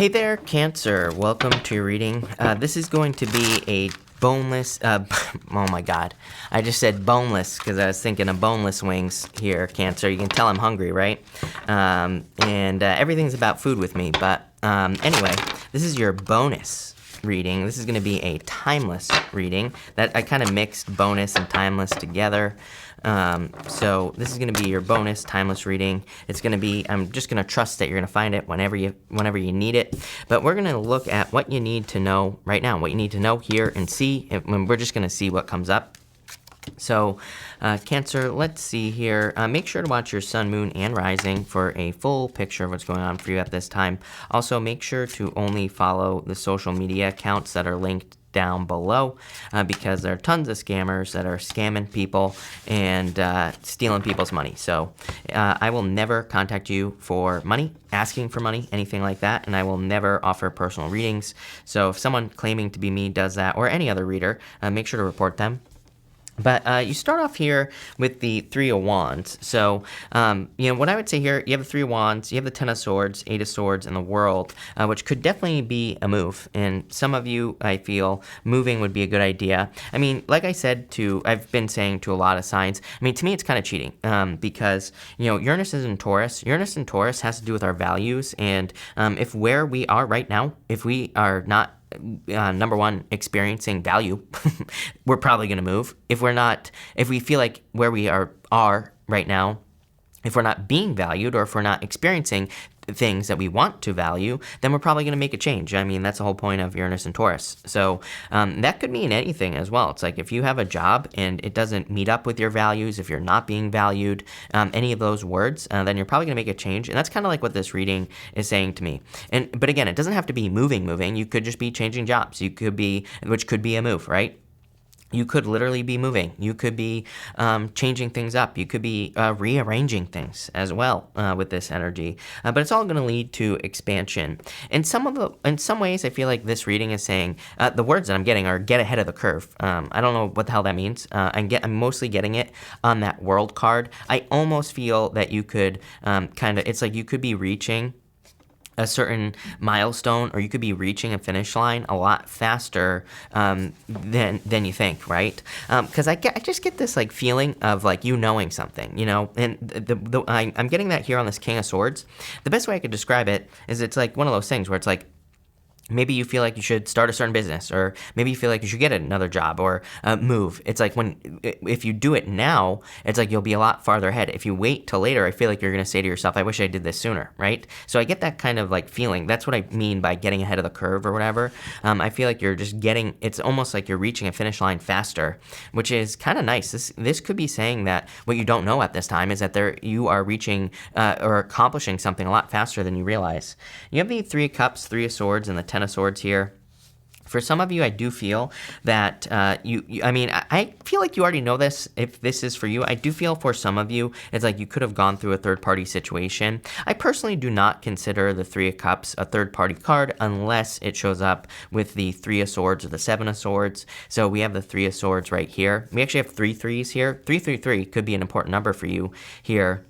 Hey there, Cancer. Welcome to your reading. This is going to be a boneless, oh my god. I just said boneless because I was thinking of boneless wings here, Cancer. You can tell I'm hungry, right? Everything's about food with me. But anyway, this is your bonus reading. This is going to be a timeless reading. That I kind of mixed bonus and timeless together. So this is going to be your bonus timeless reading. It's going to be, I'm just going to trust that you're going to find it whenever you need it. But we're going to look at what you need to know right now, what you need to know here and see. And we're just going to see what comes up. So, Cancer, let's see here. Make sure to watch your sun, moon, and rising for a full picture of what's going on for you at this time. Also, make sure to only follow the social media accounts that are linked down below because there are tons of scammers that are scamming people and stealing people's money. So I will never contact you for money, asking for money, anything like that, and I will never offer personal readings. So if someone claiming to be me does that, or any other reader, make sure to report them. But you start off here with the Three of Wands. So, what I would say here, you have the Three of Wands, you have the Ten of Swords, Eight of Swords, and the World, which could definitely be a move. And some of you, I feel, moving would be a good idea. I mean, like I said I've been saying to a lot of signs, I mean, to me, it's kind of cheating because, Uranus is in Taurus. Uranus in Taurus has to do with our values. And if where we are right now, if we are not number one, experiencing value, we're probably going to move. If we feel like where we are right now, if we're not being valued or if we're not experiencing things that we want to value, then we're probably going to make a change. I mean, that's the whole point of Uranus and Taurus. So that could mean anything as well. It's like if you have a job and it doesn't meet up with your values, if you're not being valued, any of those words, then you're probably going to make a change. And that's kind of like what this reading is saying to me. But again, it doesn't have to be moving. You could just be changing jobs. Which could be a move, right? You could literally be moving. You could be changing things up. You could be rearranging things as well with this energy. But it's all going to lead to expansion. In some ways, I feel like this reading is saying the words that I'm getting are get ahead of the curve. I don't know what the hell that means. I'm mostly getting it on that World card. I almost feel that you could it's like you could be reaching a certain milestone, or you could be reaching a finish line a lot faster than you think, right? Because I just get this like feeling of like knowing something, and I'm getting that here on this King of Swords. The best way I could describe it is it's like one of those things where it's like, maybe you feel like you should start a certain business, or maybe you feel like you should get another job or move. It's like if you do it now, it's like you'll be a lot farther ahead. If you wait till later, I feel like you're going to say to yourself, I wish I did this sooner, right? So I get that kind of like feeling. That's what I mean by getting ahead of the curve or whatever. I feel like you're just it's almost like you're reaching a finish line faster, which is kind of nice. This could be saying that what you don't know at this time is that you are reaching or accomplishing something a lot faster than you realize. You have the Three of Cups, Three of Swords, and the Ten of Swords here. For some of you, I do feel that I feel like you already know this. If this is for you, I do feel for some of you, it's like you could have gone through a third-party situation. I personally do not consider the Three of Cups a third-party card unless it shows up with the Three of Swords or the Seven of Swords. So we have the Three of Swords right here. We actually have three threes here. 333 could be an important number for you here,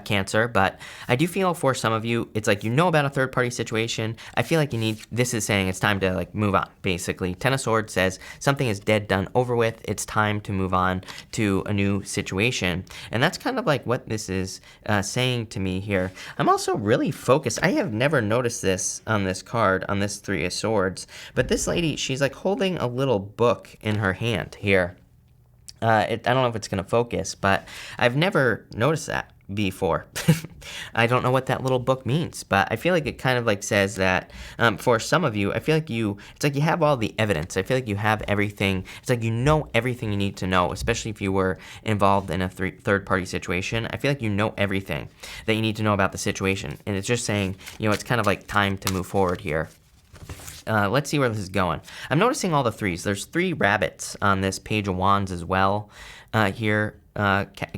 Cancer, but I do feel for some of you, it's like about a third-party situation. I feel like this is saying it's time to like move on, basically. Ten of Swords says something is dead, done, over with. It's time to move on to a new situation. And that's kind of like what this is saying to me here. I'm also really focused. I have never noticed this on this card, on this Three of Swords, but this lady, she's like holding a little book in her hand here. I don't know if it's going to focus, but I've never noticed that before. I don't know what that little book means, but I feel like it kind of like says that for some of you, I feel like it's like you have all the evidence. I feel like you have everything. It's like you know everything you need to know, especially if you were involved in a third-party situation. I feel like you know everything that you need to know about the situation, and it's just saying, it's kind of like time to move forward here. Let's see where this is going. I'm noticing all the threes. There's three rabbits on this Page of Wands as well. here,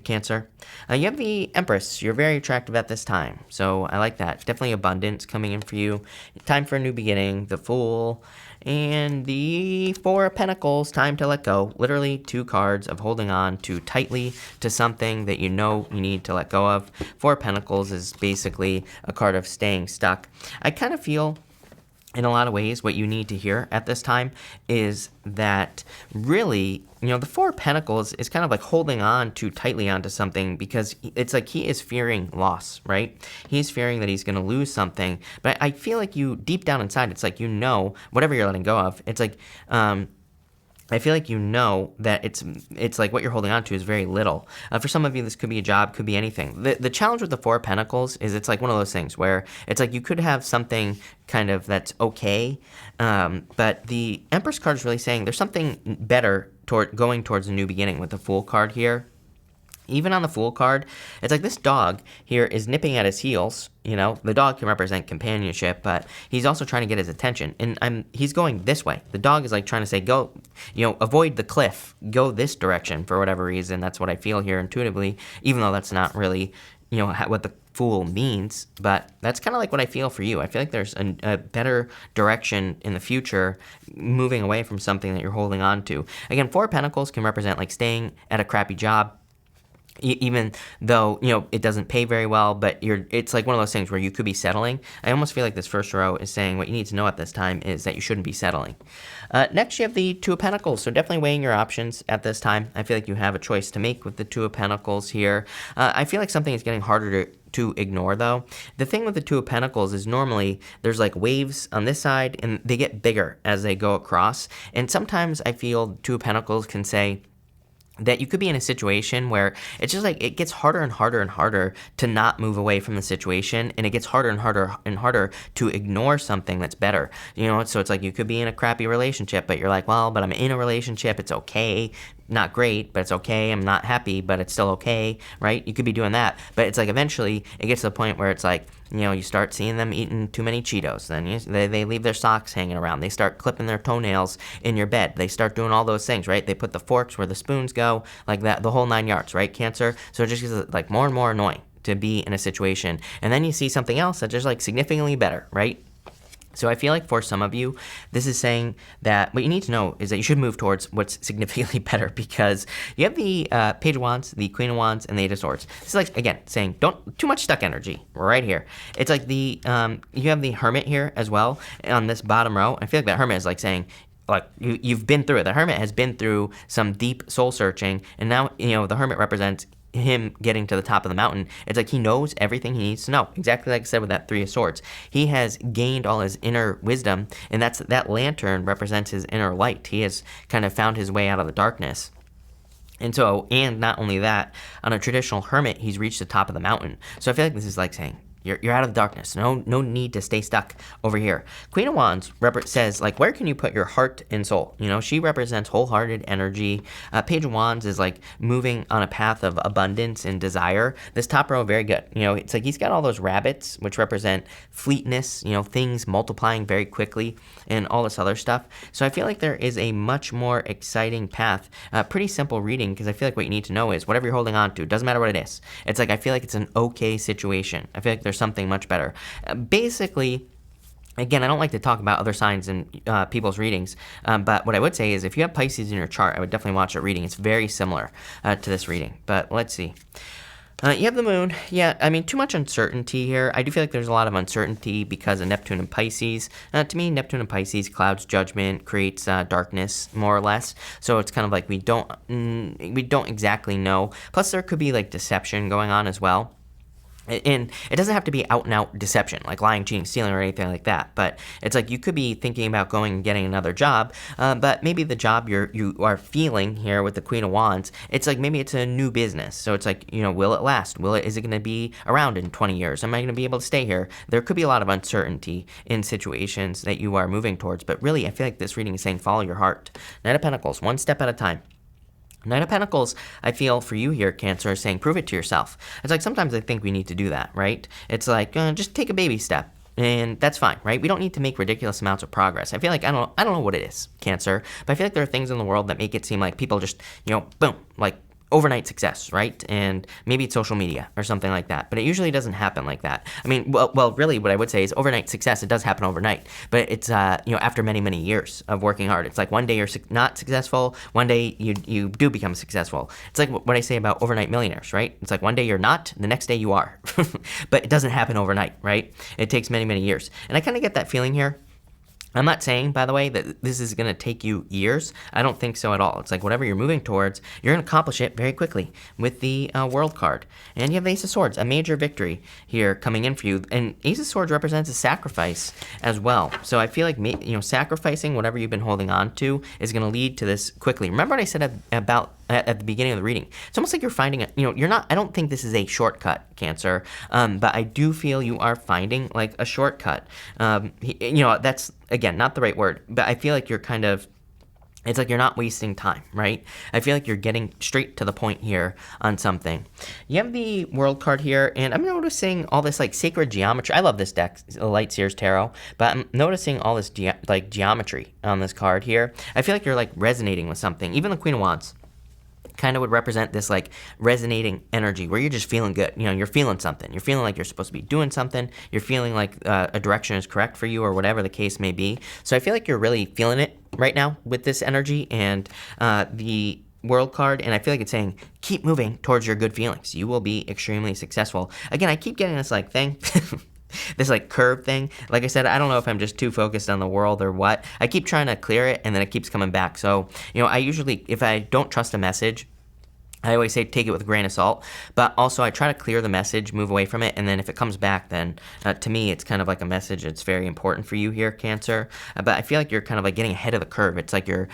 Cancer. You have the Empress. You're very attractive at this time, so I like that. Definitely abundance coming in for you. Time for a new beginning. The Fool. And the Four of Pentacles, time to let go. Literally 2 cards of holding on too tightly to something that you know you need to let go of. Four of Pentacles is basically a card of staying stuck. I kind of feel, in a lot of ways, what you need to hear at this time is that really, the Four of Pentacles is kind of like holding on too tightly onto something because it's like he is fearing loss, right? He's fearing that he's going to lose something. But I feel like you, deep down inside, it's like whatever you're letting go of, it's like, I feel like that it's like what you're holding on to is very little. For some of you, this could be a job, could be anything. The challenge with the Four of Pentacles is it's like one of those things where it's like you could have something kind of that's okay, but the Empress card is really saying there's something better going towards a new beginning with the Fool card here. Even on the Fool card, it's like this dog here is nipping at his heels. The dog can represent companionship, but he's also trying to get his attention. And he's going this way. The dog is like trying to say, go, avoid the cliff, go this direction for whatever reason. That's what I feel here intuitively, even though that's not really, what the Fool means. But that's kind of like what I feel for you. I feel like there's a better direction in the future, moving away from something that you're holding on to. Again, Four of Pentacles can represent like staying at a crappy job, even though, it doesn't pay very well, but it's like one of those things where you could be settling. I almost feel like this first row is saying what you need to know at this time is that you shouldn't be settling. Next, you have the Two of Pentacles, so definitely weighing your options at this time. I feel like you have a choice to make with the Two of Pentacles here. I feel like something is getting harder to ignore, though. The thing with the Two of Pentacles is normally there's like waves on this side, and they get bigger as they go across. And sometimes I feel Two of Pentacles can say that you could be in a situation where it's just like it gets harder and harder and harder to not move away from the situation, and it gets harder and harder and harder to ignore something that's better. So it's like you could be in a crappy relationship, but you're like, well, but I'm in a relationship, it's okay. Not great, but it's okay. I'm not happy, but it's still okay, right? You could be doing that, but it's like eventually it gets to the point where it's like, you start seeing them eating too many Cheetos. Then they leave their socks hanging around. They start clipping their toenails in your bed. They start doing all those things, right? They put the forks where the spoons go, like that, the whole 9 yards, right, Cancer? So it just gets like more and more annoying to be in a situation. And then you see something else that's just like significantly better, right? So I feel like for some of you, this is saying that what you need to know is that you should move towards what's significantly better, because you have the Page of Wands, the Queen of Wands, and the Eight of Swords. This is like, again, saying don't too much stuck energy right here. It's like you have the Hermit here as well on this bottom row. I feel like that Hermit is like saying, like, you've been through it. The Hermit has been through some deep soul searching, and now, the Hermit represents him getting to the top of the mountain. It's like he knows everything he needs to know. Exactly like I said with that Three of Swords. He has gained all his inner wisdom, and that lantern represents his inner light. He has kind of found his way out of the darkness. And not only that, on a traditional hermit, he's reached the top of the mountain. So I feel like this is like saying, you're out of the darkness. No need to stay stuck over here. Queen of Wands says, like, where can you put your heart and soul? She represents wholehearted energy. Page of Wands is like moving on a path of abundance and desire. This top row, very good. It's like he's got all those rabbits, which represent fleetness, things multiplying very quickly and all this other stuff. So I feel like there is a much more exciting path. Pretty simple reading, because I feel like what you need to know is whatever you're holding on to, doesn't matter what it is. It's like I feel like it's an okay situation. I feel like there's something much better. Basically, again, I don't like to talk about other signs in people's readings, but what I would say is if you have Pisces in your chart, I would definitely watch a reading. It's very similar to this reading, but let's see. You have the moon. Yeah, I mean, too much uncertainty here. I do feel like there's a lot of uncertainty because of Neptune and Pisces. To me, Neptune and Pisces clouds judgment, creates darkness, more or less. So it's kind of like we don't exactly know. Plus, there could be like deception going on as well. And it doesn't have to be out-and-out deception, like lying, cheating, stealing, or anything like that. But it's like you could be thinking about going and getting another job, but maybe the job you are feeling here with the Queen of Wands, it's like maybe it's a new business. So it's like, will it last? Is it going to be around in 20 years? Am I going to be able to stay here? There could be a lot of uncertainty in situations that you are moving towards. But really, I feel like this reading is saying follow your heart. Knight of Pentacles, one step at a time. Knight of Pentacles, I feel for you here, Cancer, is saying prove it to yourself. It's like sometimes I think we need to do that, right? It's like just take a baby step, and that's fine, right? We don't need to make ridiculous amounts of progress. I feel like I don't know what it is, Cancer, but I feel like there are things in the world that make it seem like people just boom, like overnight success, right? And maybe it's social media or something like that, but it usually doesn't happen like that. I mean, well, really what I would say is overnight success, it does happen overnight, but it's, after many, many years of working hard. It's like one day you're not successful, one day you do become successful. It's like what I say about overnight millionaires, right? It's like one day you're not, the next day you are, but it doesn't happen overnight, right? It takes many, many years. And I kind of get that feeling here. I'm not saying, by the way, that this is going to take you years. I don't think so at all. It's like whatever you're moving towards, you're going to accomplish it very quickly with the World card. And you have the Ace of Swords, a major victory here coming in for you. And Ace of Swords represents a sacrifice as well. So I feel like, sacrificing whatever you've been holding on to is going to lead to this quickly. Remember what I said about at the beginning of the reading? It's almost like you're finding I don't think this is a shortcut, Cancer, but I do feel you are finding like a shortcut. That's, again, not the right word, but I feel like you're it's like you're not wasting time, right? I feel like you're getting straight to the point here on something. You have the World card here, and I'm noticing all this like sacred geometry. I love this deck, Light Seers Tarot, but I'm noticing all this geometry on this card here. I feel like you're like resonating with something. Even the Queen of Wands kind of would represent this like resonating energy where you're just feeling good. You're feeling something. You're feeling like you're supposed to be doing something. You're feeling like a direction is correct for you or whatever the case may be. So I feel like you're really feeling it right now with this energy and the World card, and I feel like it's saying keep moving towards your good feelings. You will be extremely successful. Again, I keep getting this like thing. This like curve thing. Like I said, I don't know if I'm just too focused on the world or what. I keep trying to clear it and then it keeps coming back. So, I usually, if I don't trust a message, I always say take it with a grain of salt, but also I try to clear the message, move away from it, and then if it comes back, then to me it's kind of like a message that's very important for you here, Cancer. But I feel like you're kind of like getting ahead of the curve. It's like you're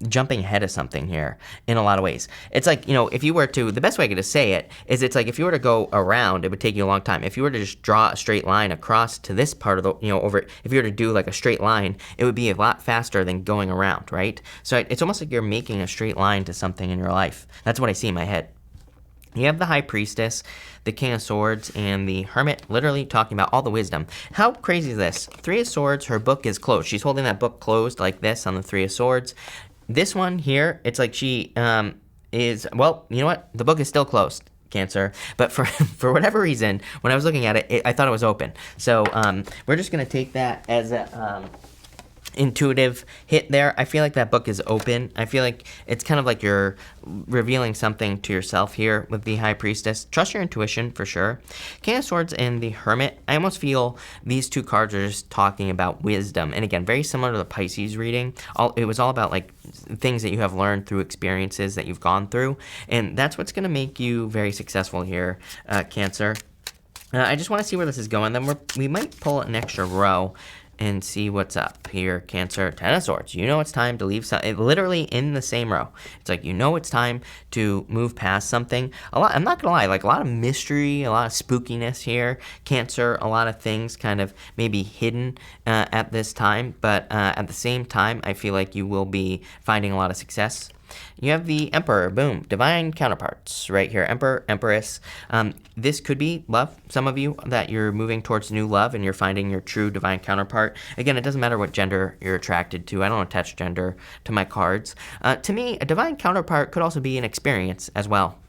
jumping ahead of something here in a lot of ways. It's like, if you were to, the best way I could say it is it's like if you were to go around, it would take you a long time. If you were to just draw a straight line across to this part of the, if you were to do like a straight line, it would be a lot faster than going around, right? So it's almost like you're making a straight line to something in your life. That's what I see in my head. You have the High Priestess, the King of Swords, and the Hermit, literally talking about all the wisdom. How crazy is this? Three of Swords, her book is closed. She's holding that book closed like this on the Three of Swords. This one here, it's like she is, well, you know what? The book is still closed, Cancer. But for whatever reason, when I was looking at it, I thought it was open. So we're just going to take that as a intuitive hit there. I feel like that book is open. I feel like it's kind of like you're revealing something to yourself here with the High Priestess. Trust your intuition for sure. King of Swords and the Hermit, I almost feel these two cards are just talking about wisdom. And again, very similar to the Pisces reading. It was all about like things that you have learned through experiences that you've gone through. And that's what's going to make you very successful here, Cancer. I just want to see where this is going. Then we might pull an extra row and see what's up here, Cancer. Ten of Swords. It's time to leave literally in the same row. It's like it's time to move past something. I'm not gonna lie, like a lot of mystery, a lot of spookiness here, Cancer. A lot of things kind of maybe hidden at this time, but at the same time, I feel like you will be finding a lot of success. You have the Emperor, boom, divine counterparts right here, Emperor, Empress. This could be love. Some of you that you're moving towards new love and you're finding your true divine counterpart. Again, it doesn't matter what gender you're attracted to. I don't attach gender to my cards. To me, a divine counterpart could also be an experience as well.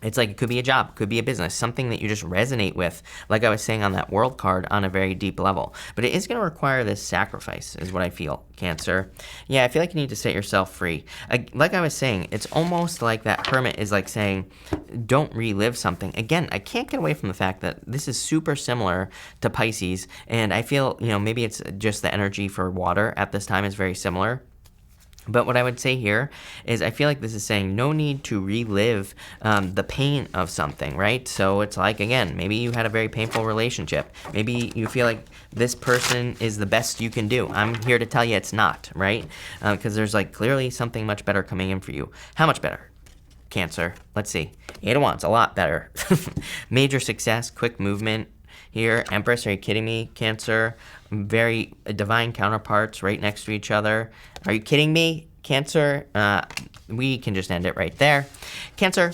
It's like it could be a job, could be a business, something that you just resonate with, like I was saying on that World card, on a very deep level. But it is going to require this sacrifice, is what I feel, Cancer. Yeah, I feel like you need to set yourself free. Like I was saying, it's almost like that Hermit is like saying, don't relive something. Again, I can't get away from the fact that this is super similar to Pisces, and I feel, maybe it's just the energy for water at this time is very similar. But what I would say here is I feel like this is saying no need to relive the pain of something, right? So it's like, again, maybe you had a very painful relationship. Maybe you feel like this person is the best you can do. I'm here to tell you it's not, right? Because there's like clearly something much better coming in for you. How much better? Cancer. Let's see. 8 of Wands, a lot better. Major success, quick movement. Here, Empress, are you kidding me, Cancer? Very divine counterparts right next to each other. Are you kidding me, Cancer? We can just end it right there. Cancer,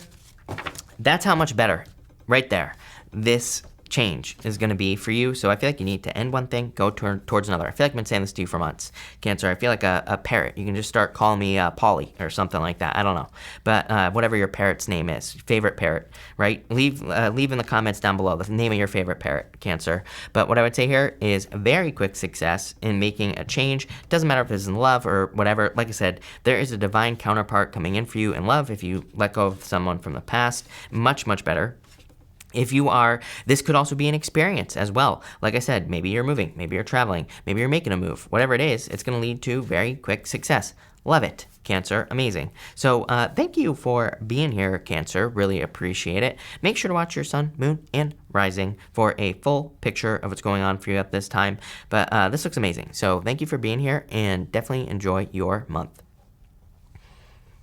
that's how much better, right there, this change is going to be for you. So I feel like you need to end one thing, go towards another. I feel like I've been saying this to you for months, Cancer. I feel like a parrot. You can just start calling me Polly or something like that. I don't know. But whatever your parrot's name is, favorite parrot, right? Leave in the comments down below the name of your favorite parrot, Cancer. But what I would say here is very quick success in making a change. Doesn't matter if it's in love or whatever. Like I said, there is a divine counterpart coming in for you in love if you let go of someone from the past. Much, much better. If you are, this could also be an experience as well. Like I said, maybe you're moving, maybe you're traveling, maybe you're making a move. Whatever it is, it's going to lead to very quick success. Love it, Cancer. Amazing. So thank you for being here, Cancer. Really appreciate it. Make sure to watch your sun, moon, and rising for a full picture of what's going on for you at this time. But this looks amazing. So thank you for being here, and definitely enjoy your month.